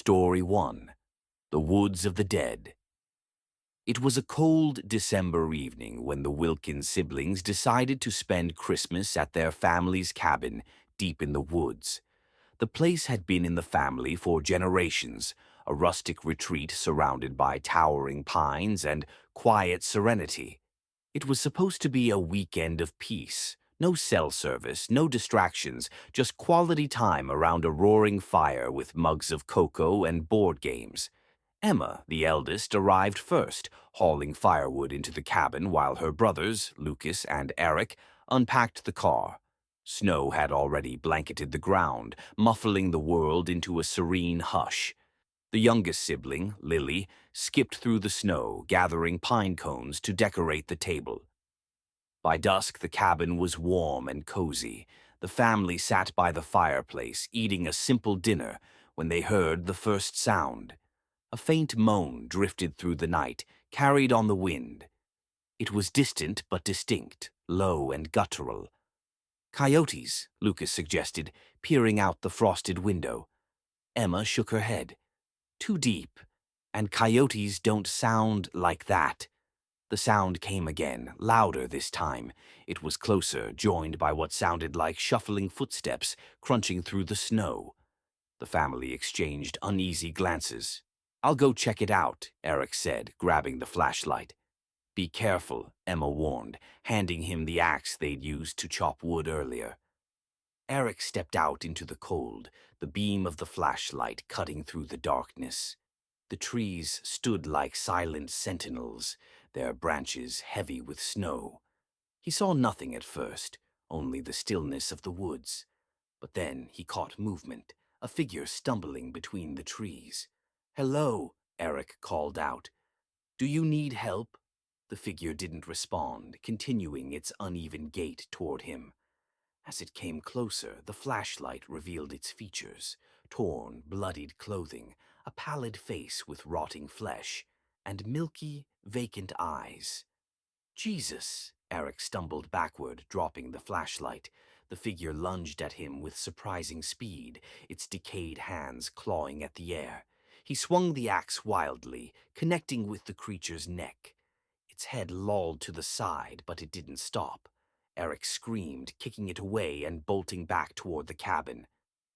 Story 1. The Woods of the Dead. It was a cold December evening when the Wilkins siblings decided to spend Christmas at their family's cabin deep in the woods. The place had been in the family for generations, a rustic retreat surrounded by towering pines and quiet serenity. It was supposed to be a weekend of peace. No cell service, no distractions, just quality time around a roaring fire with mugs of cocoa and board games. Emma, the eldest, arrived first, hauling firewood into the cabin while her brothers, Lucas and Eric, unpacked the car. Snow had already blanketed the ground, muffling the world into a serene hush. The youngest sibling, Lily, skipped through the snow, gathering pine cones to decorate the table. By dusk, the cabin was warm and cozy. The family sat by the fireplace, eating a simple dinner, when they heard the first sound. A faint moan drifted through the night, carried on the wind. It was distant but distinct, low and guttural. "Coyotes," Lucas suggested, peering out the frosted window. Emma shook her head. "Too deep, and coyotes don't sound like that." The sound came again, louder this time. It was closer, joined by what sounded like shuffling footsteps crunching through the snow. The family exchanged uneasy glances. "I'll go check it out," Eric said, grabbing the flashlight. "Be careful," Emma warned, handing him the axe they'd used to chop wood earlier. Eric stepped out into the cold, the beam of the flashlight cutting through the darkness. The trees stood like silent sentinels, their branches heavy with snow. He saw nothing at first, only the stillness of the woods. But then he caught movement, a figure stumbling between the trees. "Hello," Eric called out. "Do you need help?" The figure didn't respond, continuing its uneven gait toward him. As it came closer, the flashlight revealed its features: torn, bloodied clothing, a pallid face with rotting flesh, and milky, vacant eyes. "Jesus!" Eric stumbled backward, dropping the flashlight. The figure lunged at him with surprising speed, its decayed hands clawing at the air. He swung the axe wildly, connecting with the creature's neck. Its head lolled to the side, but it didn't stop. Eric screamed, kicking it away and bolting back toward the cabin.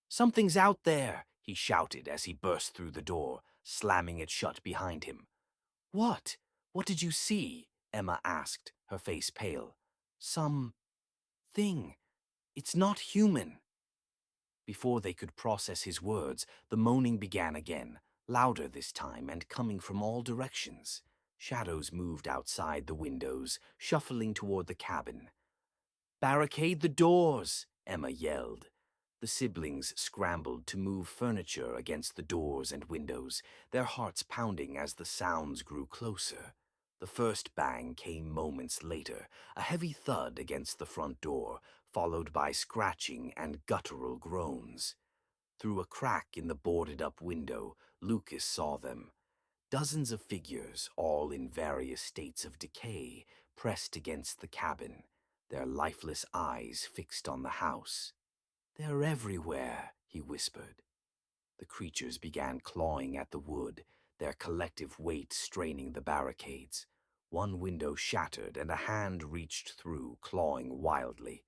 "Something's out there!" he shouted as he burst through the door, slamming it shut behind him. "What? What did you see?" Emma asked, her face pale. "Some thing. It's not human." Before they could process his words, the moaning began again, louder this time and coming from all directions. Shadows moved outside the windows, shuffling toward the cabin. "Barricade the doors!" Emma yelled. The siblings scrambled to move furniture against the doors and windows, their hearts pounding as the sounds grew closer. The first bang came moments later, a heavy thud against the front door, followed by scratching and guttural groans. Through a crack in the boarded-up window, Lucas saw them. Dozens of figures, all in various states of decay, pressed against the cabin, their lifeless eyes fixed on the house. "They're everywhere," he whispered. The creatures began clawing at the wood, their collective weight straining the barricades. One window shattered and a hand reached through, clawing wildly.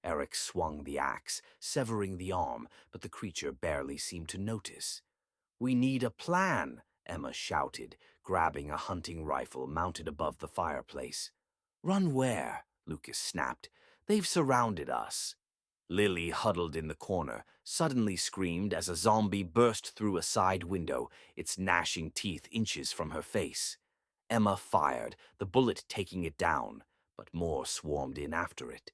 Eric swung the axe, severing the arm, but the creature barely seemed to notice. "We need a plan," Emma shouted, grabbing a hunting rifle mounted above the fireplace. "Run where?" Lucas snapped. "They've surrounded us." Lily, huddled in the corner, suddenly screamed as a zombie burst through a side window, its gnashing teeth inches from her face. Emma fired, the bullet taking it down, but more swarmed in after it.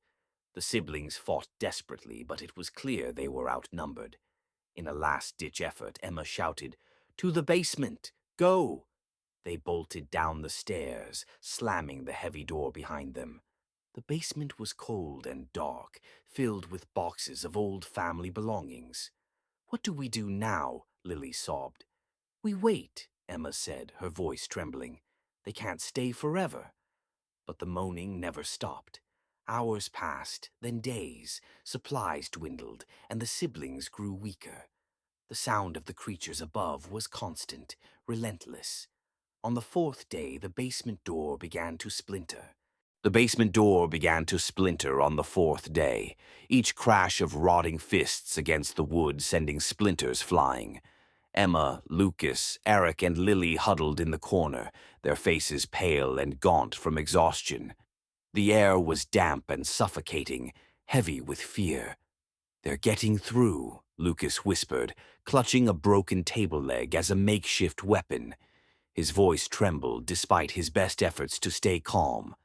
The siblings fought desperately, but it was clear they were outnumbered. In a last-ditch effort, Emma shouted, "To the basement! Go!" They bolted down the stairs, slamming the heavy door behind them. The basement was cold and dark, filled with boxes of old family belongings. "What do we do now?" Lily sobbed. "We wait," Emma said, her voice trembling. "They can't stay forever." But the moaning never stopped. Hours passed, then days. Supplies dwindled, and the siblings grew weaker. The sound of the creatures above was constant, relentless. On the fourth day, the basement door began to splinter. The basement door began to splinter on the fourth day, each crash of rotting fists against the wood sending splinters flying. Emma, Lucas, Eric, and Lily huddled in the corner, their faces pale and gaunt from exhaustion. The air was damp and suffocating, heavy with fear. "They're getting through," Lucas whispered, clutching a broken table leg as a makeshift weapon. His voice trembled despite his best efforts to stay calm.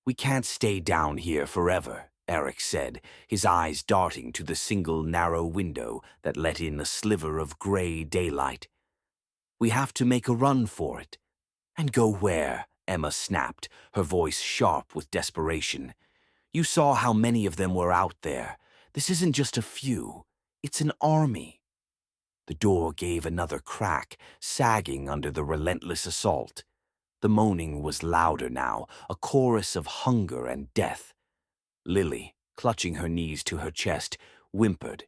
"We can't stay down here forever," Eric said, his eyes darting to the single narrow window that let in a sliver of gray daylight. "We have to make a run for it." "And go where?" Emma snapped, her voice sharp with desperation. "You saw how many of them were out there. This isn't just a few. It's an army." The door gave another crack, sagging under the relentless assault. The moaning was louder now, a chorus of hunger and death. Lily, clutching her knees to her chest, whimpered.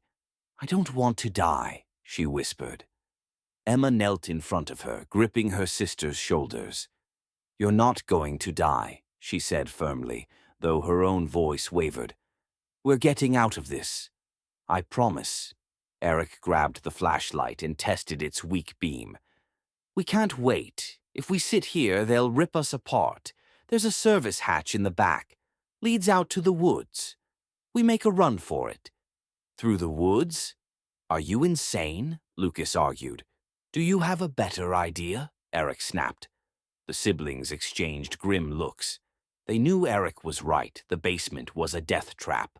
"I don't want to die," she whispered. Emma knelt in front of her, gripping her sister's shoulders. "You're not going to die," she said firmly, though her own voice wavered. "We're getting out of this. I promise." Eric grabbed the flashlight and tested its weak beam. "We can't wait. If we sit here, they'll rip us apart. There's a service hatch in the back. Leads out to the woods. We make a run for it." "Through the woods? Are you insane?" Lucas argued. "Do you have a better idea?" Eric snapped. The siblings exchanged grim looks. They knew Eric was right. The basement was a death trap.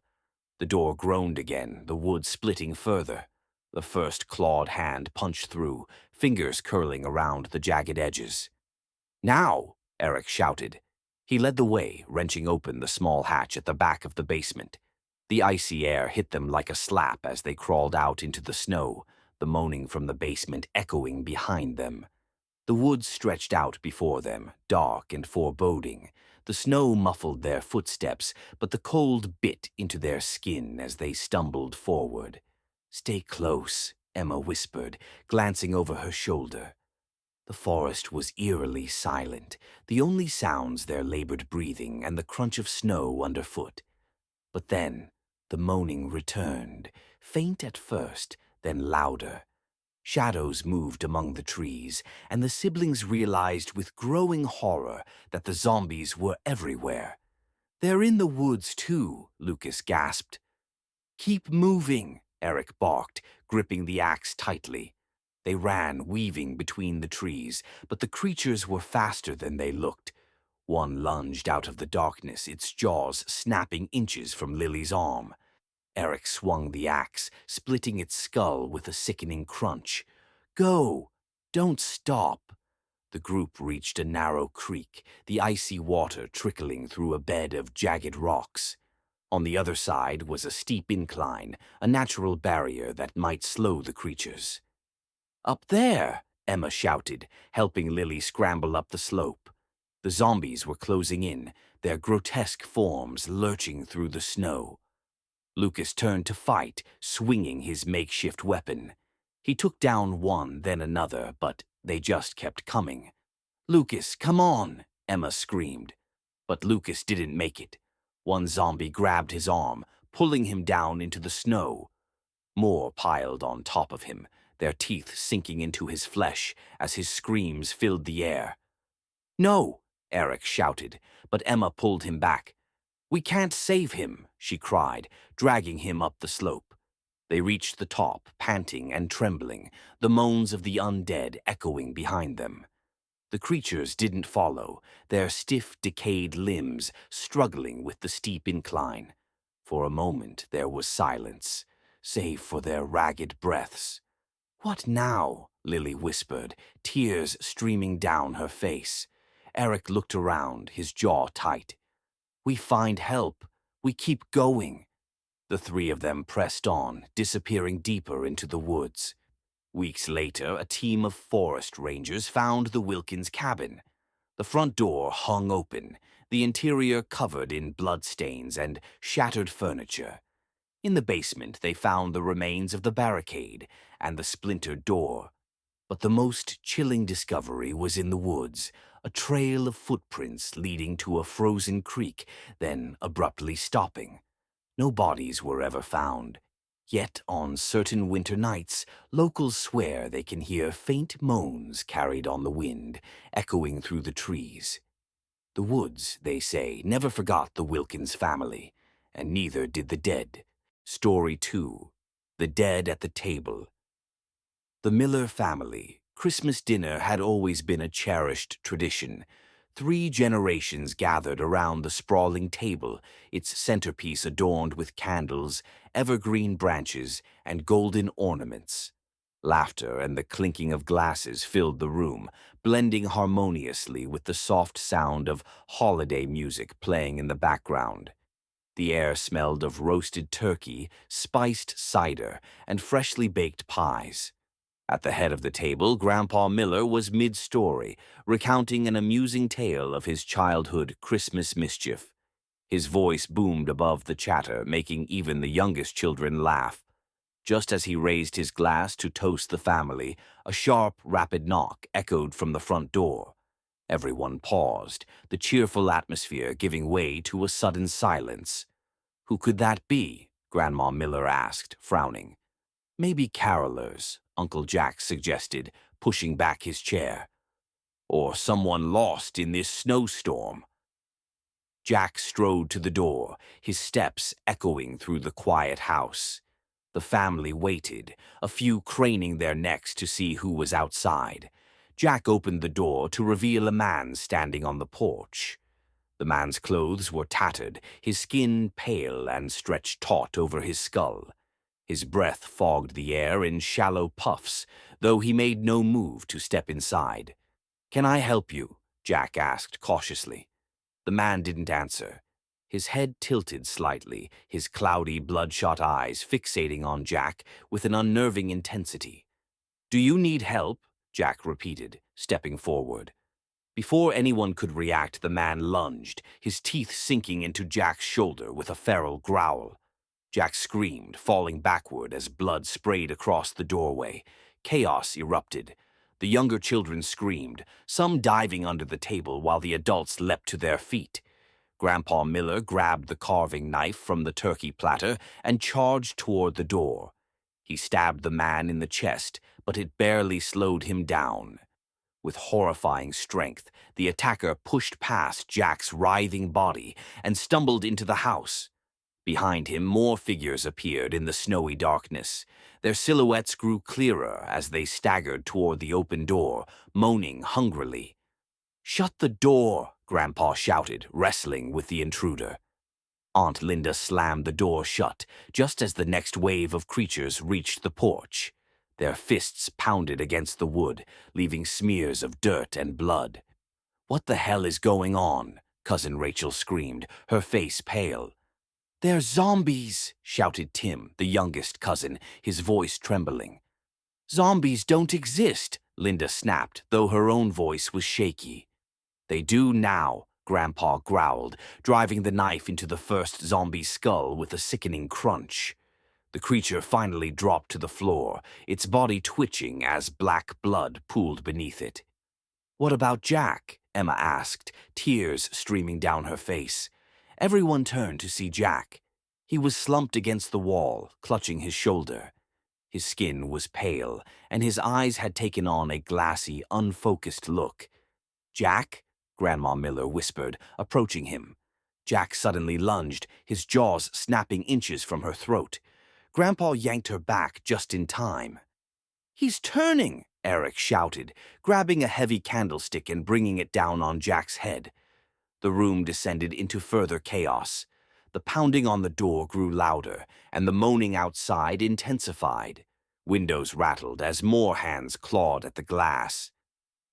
The door groaned again, the wood splitting further. The first clawed hand punched through, fingers curling around the jagged edges. "Now!" Eric shouted. He led the way, wrenching open the small hatch at the back of the basement. The icy air hit them like a slap as they crawled out into the snow, the moaning from the basement echoing behind them. The woods stretched out before them, dark and foreboding. The snow muffled their footsteps, but the cold bit into their skin as they stumbled forward. "Stay close," Emma whispered, glancing over her shoulder. The forest was eerily silent, the only sounds their labored breathing and the crunch of snow underfoot. But then the moaning returned, faint at first, then louder. Shadows moved among the trees, and the siblings realized with growing horror that the zombies were everywhere. "They're in the woods too," Lucas gasped. "Keep moving," Eric barked, gripping the axe tightly. They ran, weaving between the trees, but the creatures were faster than they looked. One lunged out of the darkness, its jaws snapping inches from Lily's arm. Eric swung the axe, splitting its skull with a sickening crunch. "Go! Don't stop!" The group reached a narrow creek, the icy water trickling through a bed of jagged rocks. On the other side was a steep incline, a natural barrier that might slow the creatures. "Up there!" Emma shouted, helping Lily scramble up the slope. The zombies were closing in, their grotesque forms lurching through the snow. Lucas turned to fight, swinging his makeshift weapon. He took down one, then another, but they just kept coming. "Lucas, come on!" Emma screamed. But Lucas didn't make it. One zombie grabbed his arm, pulling him down into the snow. More piled on top of him, their teeth sinking into his flesh as his screams filled the air. "No!" Eric shouted, but Emma pulled him back. "We can't save him," she cried, dragging him up the slope. They reached the top, panting and trembling, the moans of the undead echoing behind them. The creatures didn't follow, their stiff, decayed limbs struggling with the steep incline. For a moment there was silence, save for their ragged breaths. "What now?" Lily whispered, tears streaming down her face. Eric looked around, his jaw tight. "We find help. We keep going." The three of them pressed on, disappearing deeper into the woods. Weeks later, a team of forest rangers found the Wilkins cabin. The front door hung open, the interior covered in bloodstains and shattered furniture. In the basement, they found the remains of the barricade and the splintered door. But the most chilling discovery was in the woods, a trail of footprints leading to a frozen creek, then abruptly stopping. No bodies were ever found. Yet on certain winter nights, locals swear they can hear faint moans carried on the wind, echoing through the trees. The woods, they say, never forgot the Wilkins family, and neither did the dead. Story 2. The Dead at the Table. The Miller family. Christmas dinner had always been a cherished tradition. 3 generations gathered around the sprawling table, its centerpiece adorned with candles, evergreen branches, and golden ornaments. Laughter and the clinking of glasses filled the room, blending harmoniously with the soft sound of holiday music playing in the background. The air smelled of roasted turkey, spiced cider, and freshly baked pies. At the head of the table, Grandpa Miller was mid-story, recounting an amusing tale of his childhood Christmas mischief. His voice boomed above the chatter, making even the youngest children laugh. Just as he raised his glass to toast the family, a sharp, rapid knock echoed from the front door. Everyone paused, the cheerful atmosphere giving way to a sudden silence. "Who could that be?" Grandma Miller asked, frowning. "Maybe carolers," Uncle Jack suggested, pushing back his chair. "Or someone lost in this snowstorm." Jack strode to the door, his steps echoing through the quiet house. The family waited, a few craning their necks to see who was outside. Jack opened the door to reveal a man standing on the porch. The man's clothes were tattered, his skin pale and stretched taut over his skull. His breath fogged the air in shallow puffs, though he made no move to step inside. "Can I help you?" Jack asked cautiously. The man didn't answer. His head tilted slightly, his cloudy, bloodshot eyes fixating on Jack with an unnerving intensity. "Do you need help?" Jack repeated, stepping forward. Before anyone could react, the man lunged, his teeth sinking into Jack's shoulder with a feral growl. Jack screamed, falling backward as blood sprayed across the doorway. Chaos erupted. The younger children screamed, some diving under the table while the adults leapt to their feet. Grandpa Miller grabbed the carving knife from the turkey platter and charged toward the door. He stabbed the man in the chest, but it barely slowed him down. With horrifying strength, the attacker pushed past Jack's writhing body and stumbled into the house. Behind him, more figures appeared in the snowy darkness. Their silhouettes grew clearer as they staggered toward the open door, moaning hungrily. "Shut the door!" Grandpa shouted, wrestling with the intruder. Aunt Linda slammed the door shut, just as the next wave of creatures reached the porch. Their fists pounded against the wood, leaving smears of dirt and blood. "What the hell is going on?" Cousin Rachel screamed, her face pale. "They're zombies!" shouted Tim, the youngest cousin, his voice trembling. "Zombies don't exist!" Linda snapped, though her own voice was shaky. "They do now," Grandpa growled, driving the knife into the first zombie's skull with a sickening crunch. The creature finally dropped to the floor, its body twitching as black blood pooled beneath it. "What about Jack?" Emma asked, tears streaming down her face. Everyone turned to see Jack. He was slumped against the wall, clutching his shoulder. His skin was pale, and his eyes had taken on a glassy, unfocused look. "Jack?" Grandma Miller whispered, approaching him. Jack suddenly lunged, his jaws snapping inches from her throat. Grandpa yanked her back just in time. "He's turning!" Eric shouted, grabbing a heavy candlestick and bringing it down on Jack's head. The room descended into further chaos. The pounding on the door grew louder, and the moaning outside intensified. Windows rattled as more hands clawed at the glass.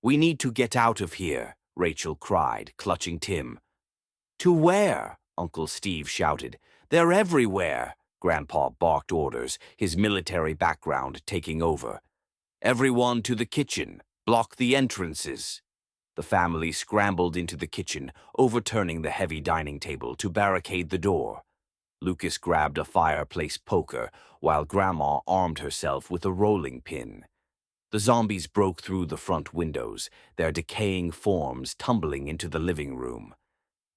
"We need to get out of here," Rachel cried, clutching Tim. "To where?" Uncle Steve shouted. "They're everywhere," Grandpa barked orders, his military background taking over. "Everyone to the kitchen. Block the entrances." The family scrambled into the kitchen, overturning the heavy dining table to barricade the door. Lucas grabbed a fireplace poker while Grandma armed herself with a rolling pin. The zombies broke through the front windows, their decaying forms tumbling into the living room.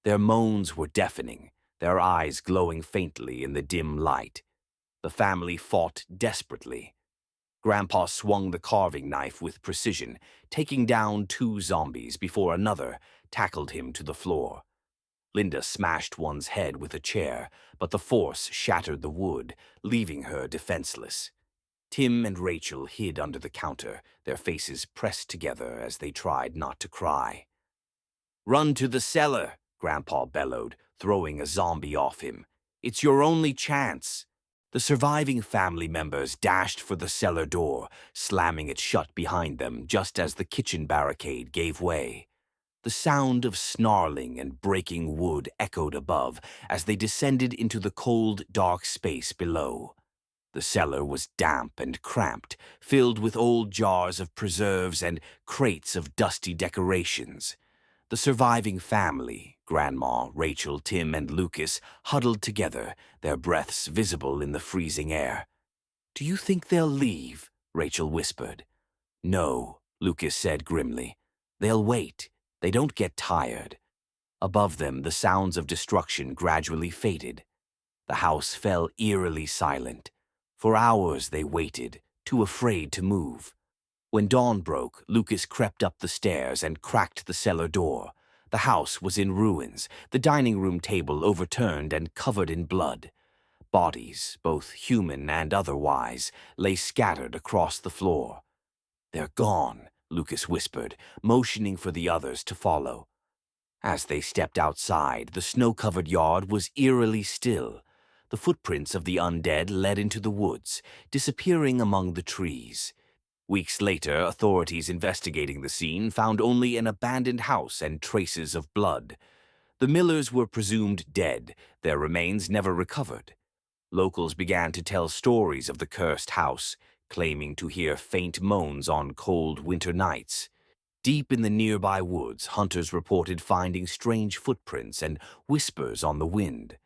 Their moans were deafening, their eyes glowing faintly in the dim light. The family fought desperately. Grandpa swung the carving knife with precision, taking down 2 zombies before another tackled him to the floor. Linda smashed one's head with a chair, but the force shattered the wood, leaving her defenseless. Tim and Rachel hid under the counter, their faces pressed together as they tried not to cry. "Run to the cellar," Grandpa bellowed, throwing a zombie off him. "It's your only chance." The surviving family members dashed for the cellar door, slamming it shut behind them just as the kitchen barricade gave way. The sound of snarling and breaking wood echoed above as they descended into the cold, dark space below. The cellar was damp and cramped, filled with old jars of preserves and crates of dusty decorations. The surviving family, Grandma, Rachel, Tim, and Lucas, huddled together, their breaths visible in the freezing air. "Do you think they'll leave?" Rachel whispered. "No," Lucas said grimly. "They'll wait. They don't get tired." Above them, the sounds of destruction gradually faded. The house fell eerily silent. For hours they waited, too afraid to move. When dawn broke, Lucas crept up the stairs and cracked the cellar door. The house was in ruins, the dining room table overturned and covered in blood. Bodies, both human and otherwise, lay scattered across the floor. "They're gone," Lucas whispered, motioning for the others to follow. As they stepped outside, the snow-covered yard was eerily still. The footprints of the undead led into the woods, disappearing among the trees. Weeks later, authorities investigating the scene found only an abandoned house and traces of blood. The Millers were presumed dead, their remains never recovered. Locals began to tell stories of the cursed house, claiming to hear faint moans on cold winter nights. Deep in the nearby woods, hunters reported finding strange footprints and whispers on the wind.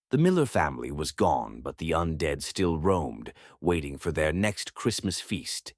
The Miller family was gone, but the undead still roamed, waiting for their next Christmas feast.